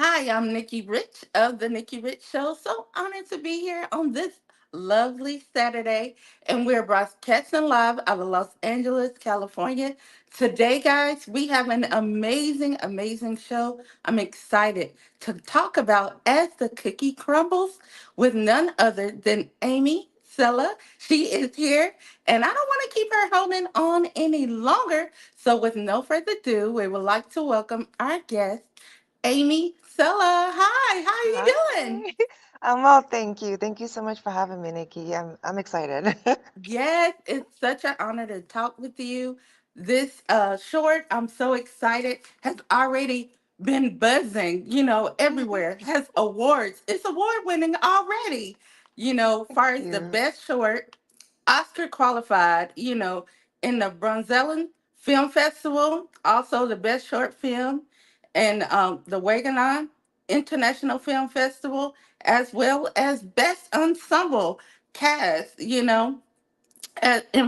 Hi, I'm Nikki Rich of the Nikki Rich Show. So honored to be here on this lovely Saturday. And we're broadcasting live out of Los Angeles, California. Today, guys, we have an amazing show. I'm excited to talk about As the Cookie Crumbles with none other than Amy Sella. She is here, and I don't want to keep her holding on any longer. So, with no further ado, we would like to welcome our guest. Amy Sella. Hi, how are Hi. you doing? I'm well, thank you. Thank you so much for having me, Nikki. I'm excited. Yes, it's such an honor to talk with you. This short, I'm so excited, has already been buzzing, everywhere. Has awards. It's award winning already. Thank Far as the you. best short, Oscar qualified, in the Bronzellen Film Festival, also the best short film, and the Wagonon International Film Festival, as well as best ensemble cast, in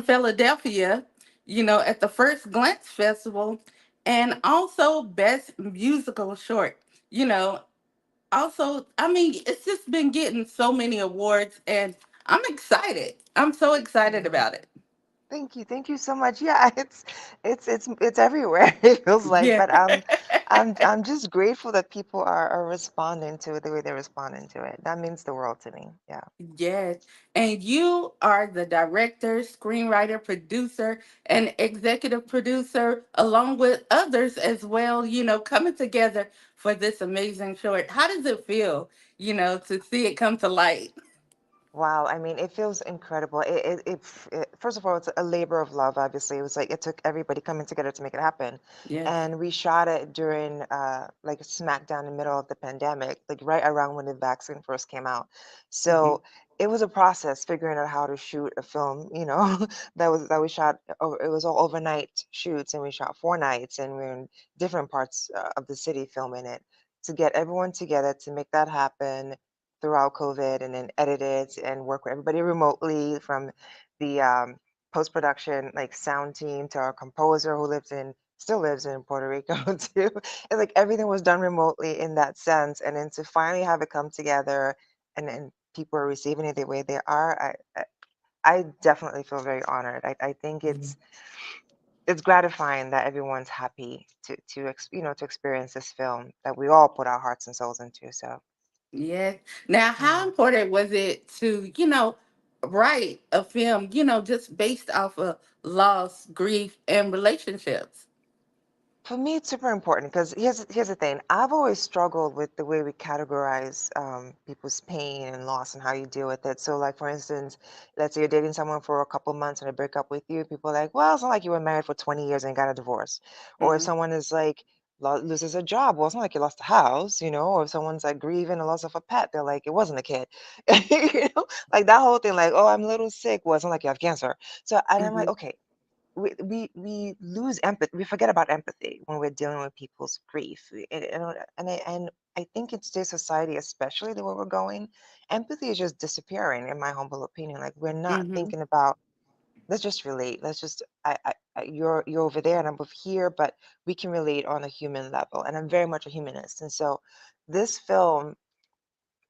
Philadelphia, at the First Glance Festival, and also Best Musical Short. You know, Also, I mean, it's just been getting so many awards, and I'm excited. I'm so excited Yeah. about it. Thank you. Thank you so much. Yeah, it's everywhere, it feels like. Yeah. But I'm just grateful that people are responding to it the way they're responding to it. That means the world to me. Yeah. Yes. And you are the director, screenwriter, producer, and executive producer, along with others as well, coming together for this amazing short. How does it feel, to see it come to light? Wow, I mean, it feels incredible. First of all, it's a labor of love, obviously. It was like it took everybody coming together to make it happen. Yes. And we shot it during like smack down in the middle of the pandemic, like right around when the vaccine first came out. Mhm. So it was a process figuring out how to shoot a film, that we shot it was all overnight shoots, and we shot 4 nights, and we are in different parts of the city filming it to get everyone together to make that happen throughout COVID, and then edit it and work with everybody remotely, from the post production like sound team to our composer who still lives in Puerto Rico too. It's like everything was done remotely in that sense, and then to finally have it come together, and then people are receiving it the way they are. I definitely feel very honored. I think it's gratifying that everyone's happy to experience this film that we all put our hearts and souls into. So Yes. Now, how yeah. important was it to, write a film, just based off of loss, grief, and relationships? For me, it's super important because here's the thing. I've always struggled with the way we categorize people's pain and loss and how you deal with it. So, like for instance, let's say you're dating someone for a couple months and they break up with you. People are like, "Well, it's not like you were married for 20 years and got a divorce." Or if Hmm. someone is like loses a job, well, it's not like you lost a house. Or if someone's like grieving the loss of a pet, they're like, "It wasn't a kid," like that whole thing. Like, "Oh, I'm a little sick." Well, it's not like you have cancer. So, and I'm like, Hmm. okay, we lose empathy. We forget about empathy when we're dealing with people's grief. And I think in today's society, especially the way we're going, empathy is just disappearing, in my humble opinion. Like, we're not Hmm. thinking about, let's just relate. Let's just you're over there and I'm over here, but we can relate on a human level. And I'm very much a humanist. And so this film,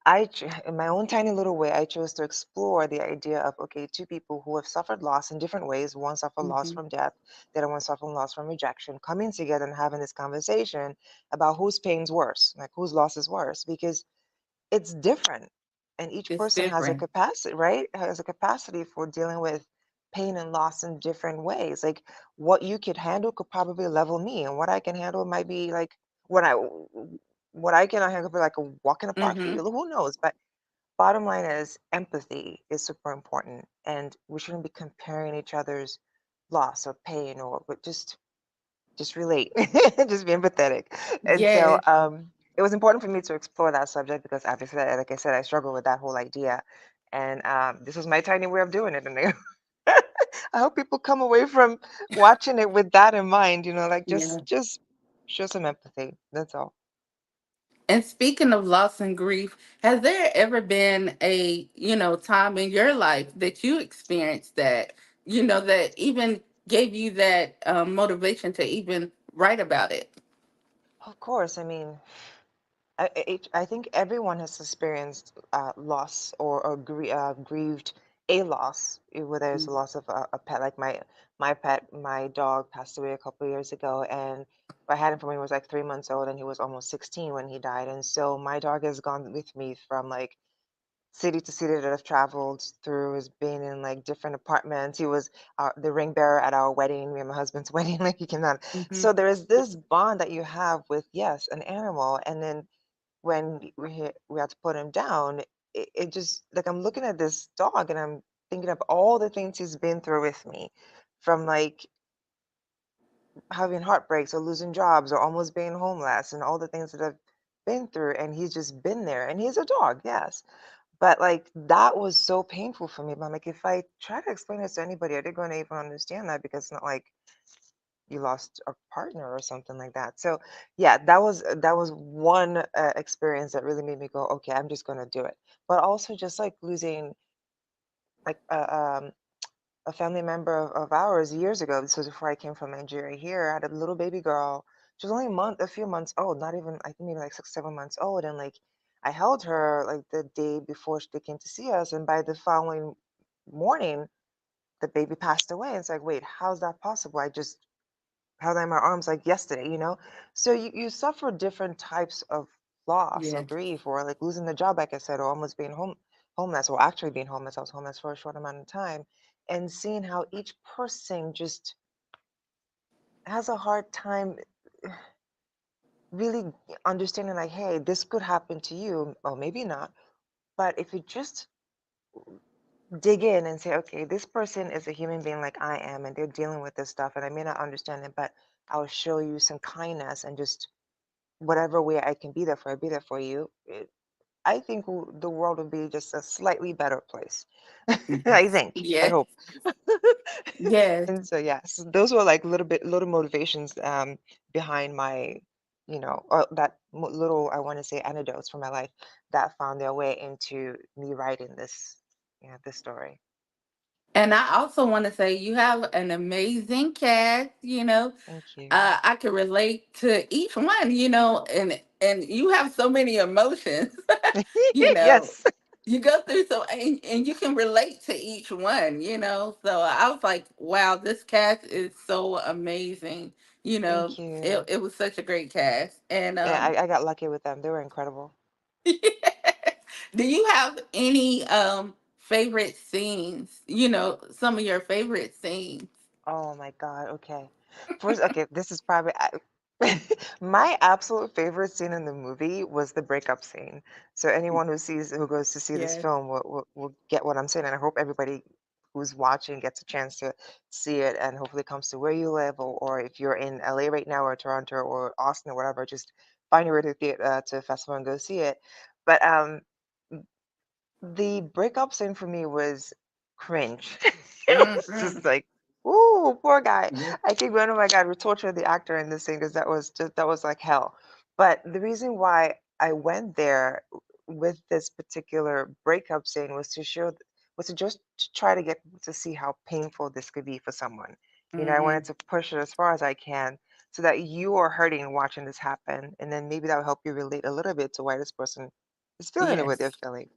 in my own tiny little way, I chose to explore the idea of, okay, two people who have suffered loss in different ways. One suffered loss Hmm. from death, the other one suffered loss from rejection, coming together and having this conversation about whose pain's worse, like whose loss is worse, because it's different. And each It's person has a different. capacity, right? Has a capacity for dealing with pain and loss in different ways. Like what you could handle could probably level me, and what I can handle might be like what I what I cannot handle could be like a walk in the park for Hmm. you. Who knows? But bottom line is empathy is super important, and we shouldn't be comparing each other's loss or pain, or but just relate, just be empathetic. And so Yes. it was important for me to explore that subject because obviously, like I said, I struggle with that whole idea, and this was my tiny way of doing it. And I hope people come away from watching it with that in mind. Like Yeah. just show some empathy. That's all. And speaking of loss and grief, has there ever been a, time in your life that you experienced that, that even gave you that motivation to even write about it? Of course, I mean. I think everyone has experienced loss or grieved a loss, whether it's a loss of a pet. Like my pet, my dog passed away a couple of years ago, and I had him from when he was like 3 months old, and he was almost 16 when he died. And so my dog has gone with me from like city to city that I've traveled through, has been in like different apartments. He was the ring bearer at our wedding, me and my husband's wedding. Like you cannot. Mm-hmm. So there is this bond that you have with, yes, an animal, and then when we had to put him down, it just like I'm looking at this dog and I'm thinking of all the things he's been through with me, from like having heartbreaks or losing jobs or almost being homeless and all the things that I've been through, and he's just been there, and he's a dog, yes, but like that was so painful for me. But I'm like, if I try to explain this to anybody, are they going to even understand that? Because it's not like you lost a partner or something like that. So yeah, that was one experience that really made me go, okay, I'm just going to do it. But also just like losing like a family member of ours years ago. This was before I came from Nigeria here. I had a little baby girl. She was only a few months old, not even, I think maybe like 6, 7 months old. And like I held her like the day before they came to see us, and by the following morning, the baby passed away. It's like, wait, how's that possible? I just held her in my arms like yesterday, you know? So you suffer different types of loss or Yes. grief, or like losing the job, like I said, or almost being homeless, or actually being homeless. I was homeless for a short amount of time, and seeing how each person just has a hard time really understanding, like, hey, this could happen to you, or maybe not. But if you just dig in and say, okay, this person is a human being like I am, and they're dealing with this stuff, and I may not understand it, but I'll show you some kindness and just whatever way I can be there for, be there for you. I think the world would be just a slightly better place. I Yes. think. I Yes. hope. Yes. And so yes, those were like little motivations behind my, or that little, I want to say, anecdotes from my life that found their way into me writing this, yeah, this story. And I also want to say you have an amazing cast, Thank you. I can relate to each one, and you have so many emotions, you know. Yes. You go through so and you can relate to each one, So I was like, wow, this cast is so amazing. Thank you. It was such a great cast. And Yeah, I got lucky with them. They were incredible. do you have any favorite scenes? Some of your favorite scenes. Oh my God. Okay. First, okay, this is probably my absolute favorite scene in the movie was the breakup scene. So anyone who goes to see this Yes. film will get what I'm saying, and I hope everybody who's watching gets a chance to see it, and hopefully comes to where you live, or if you're in LA right now, or Toronto, or Austin, or whatever, just find your way to to a festival and go see it. But the breakup scene for me was cringe. It was Mm-hmm. just like, ooh, poor guy. Yeah. I keep going, oh my God, we tortured the actor in this thing, because that was like hell. But the reason why I went there with this particular breakup scene was was to just to try to get to see how painful this could be for someone. I wanted Mm-hmm. to push it as far as I can, so that you are hurting watching this happen, and then maybe that will help you relate a little bit to why this person is feeling the way they're Yes. feeling.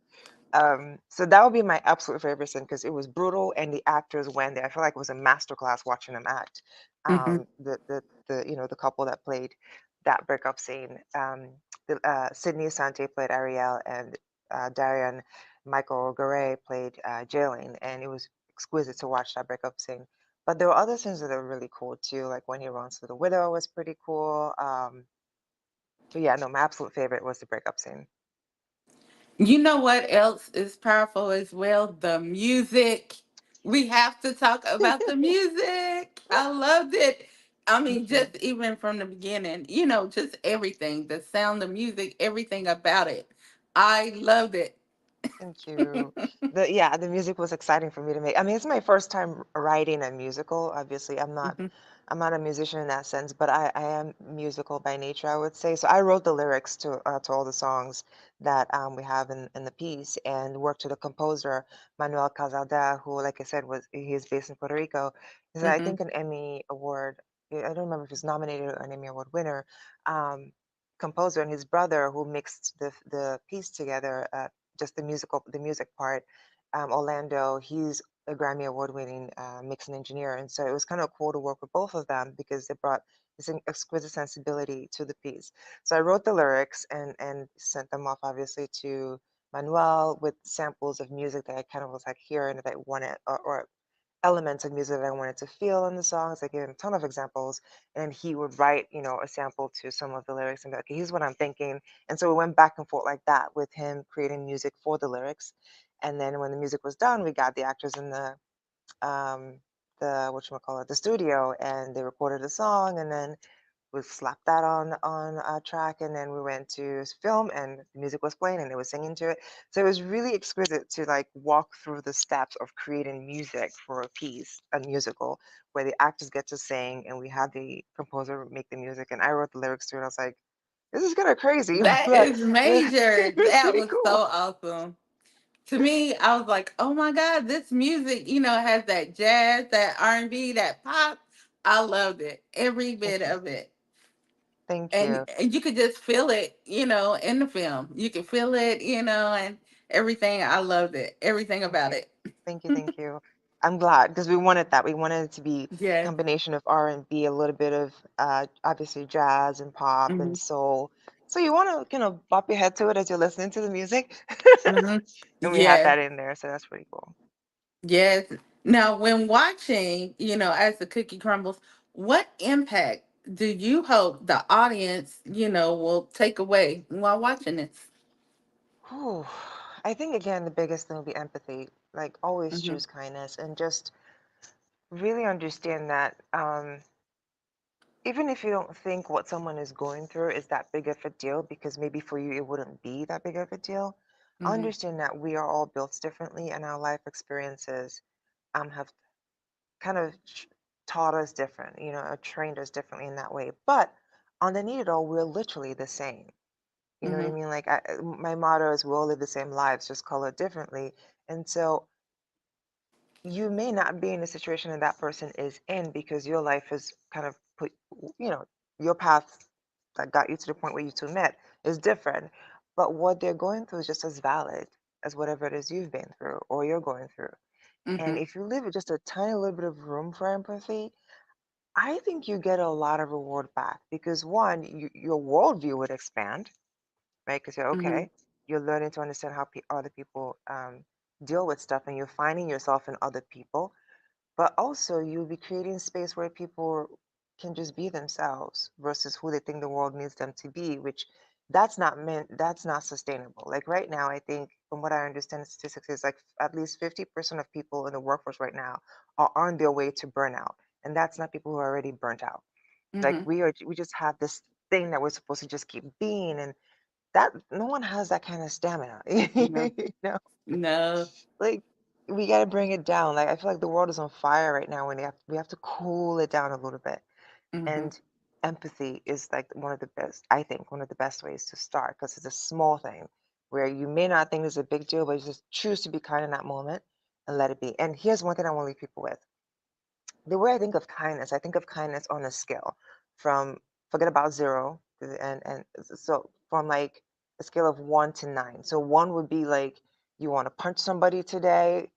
So that would be my absolute favorite scene, because it was brutal, and the actors went there. I feel like it was a masterclass watching them act. Mm-hmm. The couple that played that breakup scene. Sydney Asante played Ariel, and Darian Michael Garay played Jalen, and it was exquisite to watch that breakup scene. But there were other scenes that are really cool too, like when he runs to the widow was pretty cool. So yeah, no, my absolute favorite was the breakup scene. You know what else is powerful as well? The music. We have to talk about the music. I loved it. I mean, Thank you. just even from the beginning, just everything, the sound, the music, everything about it. I loved it. Thank you. The music was exciting for me to make. I mean, it's my first time writing a musical. Obviously, Mhm, I'm not a musician in that sense, but I am musical by nature, I would say. So I wrote the lyrics to all the songs that we have in the piece, and worked with a composer, Manuel Casada, who, like I said, he's based in Puerto Rico. He's, I mhm, think, an Emmy Award. I don't remember if he's nominated or an Emmy Award winner. Um, composer and his brother who mixed the piece together, just the music part. Orlando, he's a Grammy Award winning mix and engineer, and so it was kind of cool to work with both of them because they brought this exquisite sensibility to the piece. So I wrote the lyrics and sent them off obviously to Manuel with samples of music that I kind of was like hearing that I wanted, or elements of music that I wanted to feel in the songs. I gave him a ton of examples, and he would write, a sample to some of the lyrics and be like, okay, here's what I'm thinking. And so we went back and forth like that with him creating music for the lyrics. And then when the music was done, we got the actors in um, the whatchamacallit, the studio, and they recorded a song, and then we slapped that on a track, and then we went to film, and the music was playing, and they were singing to it. So it was really exquisite to like walk through the steps of creating music for a piece, a musical, where the actors get to sing, and we had the composer make the music, and I wrote the lyrics to it. I was like, this is kind of crazy, That but is it major. was That pretty was so cool. awesome. To me, I was like, "Oh my god, this music, has that jazz, that R&B, that pop." I loved it, every Thank bit you. of it. Thank And you. you could just feel it, in the film. You could feel it, and everything. I loved it. Everything Thank about you. it. Thank you. Thank you. I'm glad because we wanted that. We wanted it to be a Yes. combination of R&B, a little bit of obviously jazz and pop Hmm. and soul. So you want to bop your head to it as you're listening to the music. Hmm. And we had Yes. that in there, so that's pretty cool. Yes. Now, when watching, as the cookie crumbles, what impact do you hope the audience, will take away while watching this? Whew. I think again the biggest thing will be empathy. Like always Hmm. choose kindness and just really understand that even if you don't think what someone is going through is that big of a deal, because maybe for you it wouldn't be that big of a deal, Hmm. understand that we are all built differently and our life experiences have kind of taught us different, trained us differently in that way. But underneath it all, we're literally the same. You know what I Hmm. mean? Like my motto is, we all live the same lives, just colored differently. And so you may not be in the situation that that person is in because your life has kind of put, you know, your path that got you to the point where you two met is different. But what they're going through is just as valid as whatever it is you've been through or you're going through. And Hmm. if you leave with just a tiny little bit of room for empathy, I think you get a lot of reward back because one, your worldview would expand, right? Because you're Hmm. okay, you're learning to understand how other people deal with stuff, and you're finding yourself in other people, but also you'll be creating space where people can just be themselves versus who they think the world needs them to be, which that's not sustainable. Like right now, I think from what I understand, the statistics is like at least 50% of people in the workforce right now are on their way to burnout. And that's not people who are already burnt out. Like Hmm. we just have this thing that we're supposed to just keep being, and that no one has that kind of stamina. No. You know? No. Like we got to bring it down. Like I feel like the world is on fire right now, and we have to cool it down a little bit. Hmm. And empathy is like one of the best, I think, one of the best ways to start because it's a small thing where you may not think it's a big deal, but you just choose to be kind in that moment and let it be. And here's one thing I want to leave people with: the way I think of kindness on a scale from, forget about zero, and so from like a scale of 1 to 9. So one would be like you want to punch somebody today,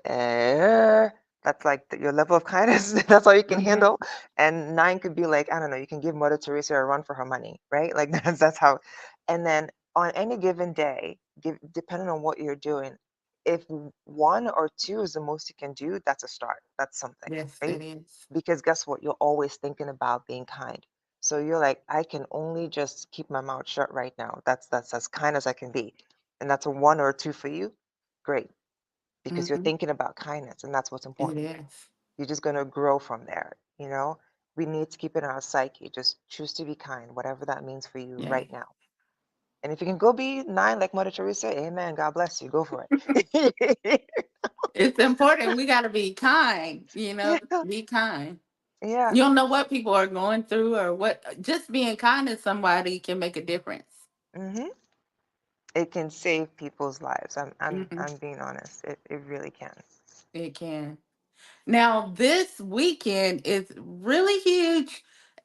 eh, that's like your level of kindness. That's all you can Hmm. handle. And 9 could be like, I don't know, you can give Mother Teresa a run for her money, right? Like that's how. And then on any given day, depending on what you're doing, if 1 or 2 is the most you can do, that's a start. That's something, Yes, right? it is. Because guess what? You're always thinking about being kind. So you're like, I can only just keep my mouth shut right now. That's as kind as I can be. And that's a 1 or 2 for you. Great, because you're Hmm. thinking about kindness, and that's what's It important. is. You're just going to grow from there, you know? We need to keep it in our psyche. Just choose to be kind, whatever that means for you Yeah. right now. And if you can go be 9 like Mother Teresa, amen. God bless you. Go for it. It's important. We got to be kind, Yeah. be kind. Yeah. You don't know what people are going through or what, just being kind to somebody can make a difference. Hmm. It can save people's lives. Hmm. I'm being honest. It really can. It can. Now, this weekend is really huge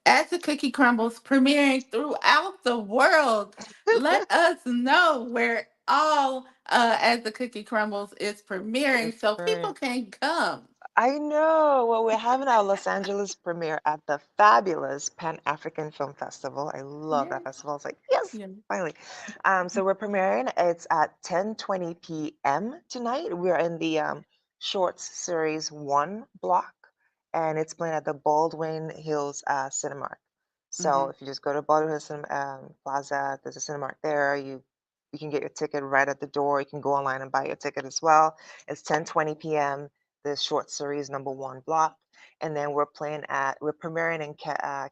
As the Cookie Crumbles premiering throughout the world, let us know where all As the Cookie Crumbles is premiering It's so people great. can come. I know. Well, we're having our Los Angeles premiere at the fabulous Pan African Film Festival. I love that Yeah. festival. It's like, yes, Yeah. finally. So we're premiering. It's at 10:20 p.m. tonight. We're in the Shorts Series 1 block, and it's playing at the Baldwin Hills Cinemark. So Hmm. if you just go to Baldwin Hills Plaza, there's a Cinemark there. You can get your ticket right at the door. You can go online and buy your ticket as well. It's 10:20 p.m. The short series #1 block. And then we're premiering in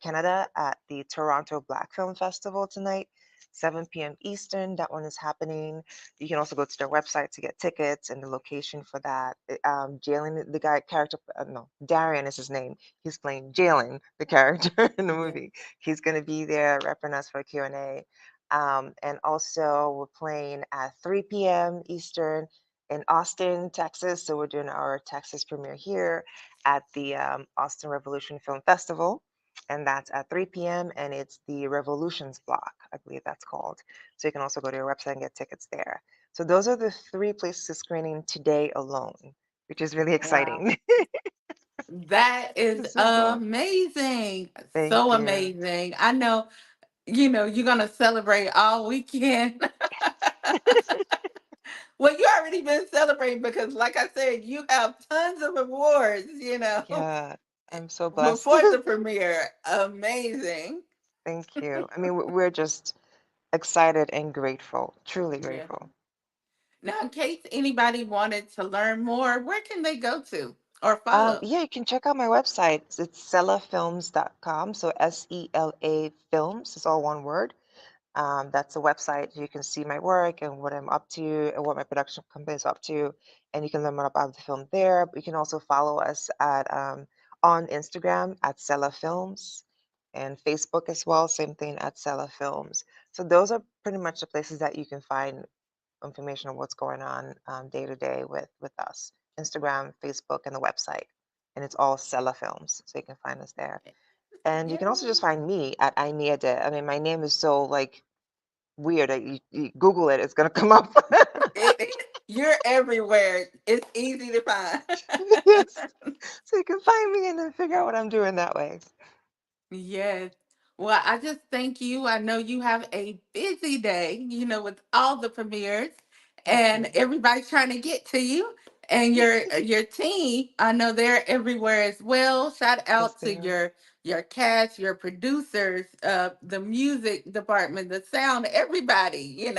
Canada at the Toronto Black Film Festival tonight, 7 p.m. Eastern. That one is happening. You can also go to their website to get tickets and the location for that. Jalen, the guy character, no, Darian is his name. He's playing Jalen, the character in the Yeah. movie. He's going to be there repping us for a Q&A. And also we're playing at 3 p.m. Eastern in Austin, Texas. So we're doing our Texas premiere here at the Austin Revolution Film Festival. And that's at 3 p.m. And it's the Revolutions Block, I believe that's called. So you can also go to your website and get tickets there. So those are the three places screening today alone, which is really Wow. exciting. That is It's so cool. amazing. So Thank you. amazing. I know, you're going to celebrate all weekend. Well, you already been celebrating because, like I said, you have tons of awards, Yeah, I'm so blessed. before the premiere. Amazing. Thank you. I mean, we're just excited and grateful, truly Yeah. grateful. Now, in case anybody wanted to learn more, where can they go to or follow? Yeah, you can check out my website. It's selafilms.com. So SELA Films is all one word. That's the website. You can see my work and what I'm up to and what my production company is up to. And you can learn more about the film there. But you can also follow us at on Instagram at Sela Films and Facebook as well. Same thing at Sela Films. So those are pretty much the places that you can find information on what's going on day to day with us. Instagram, Facebook, and the website. And it's all Sela Films. So you can find us there. And you Yeah. can also just find me at Aimiende. I mean, my name is so like weird. You Google it, it's gonna come up. You're everywhere. It's easy to find. Yes. So you can find me and then figure out what I'm doing that way. Yes. Well, I just thank you. I know you have a busy day, with all the premieres Thank and you. everybody trying to get to you and your team. I know they're everywhere as well. Shout Yes, out they to are. your cast, your producers, the music department, the sound, everybody,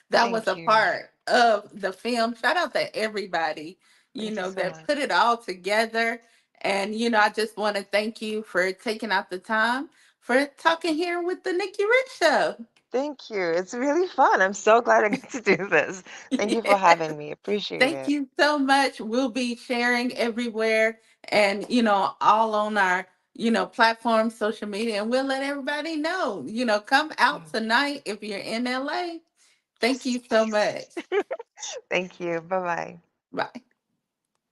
that was Thank a you. part of the film. Shout out to everybody, Thank you so that much. put it all together. And, I just want to thank you for taking out the time for talking here with the Nikki Rich Show. Thank you. It's really fun. I'm so glad I get to do this. Thank you for having me. Appreciate Thank it. you so much. We'll be sharing everywhere and, all on our, platforms, social media, and we'll let everybody know, come out Yeah. tonight if you're in LA. Thank Yes. you so much. Thank you. Bye bye. Bye.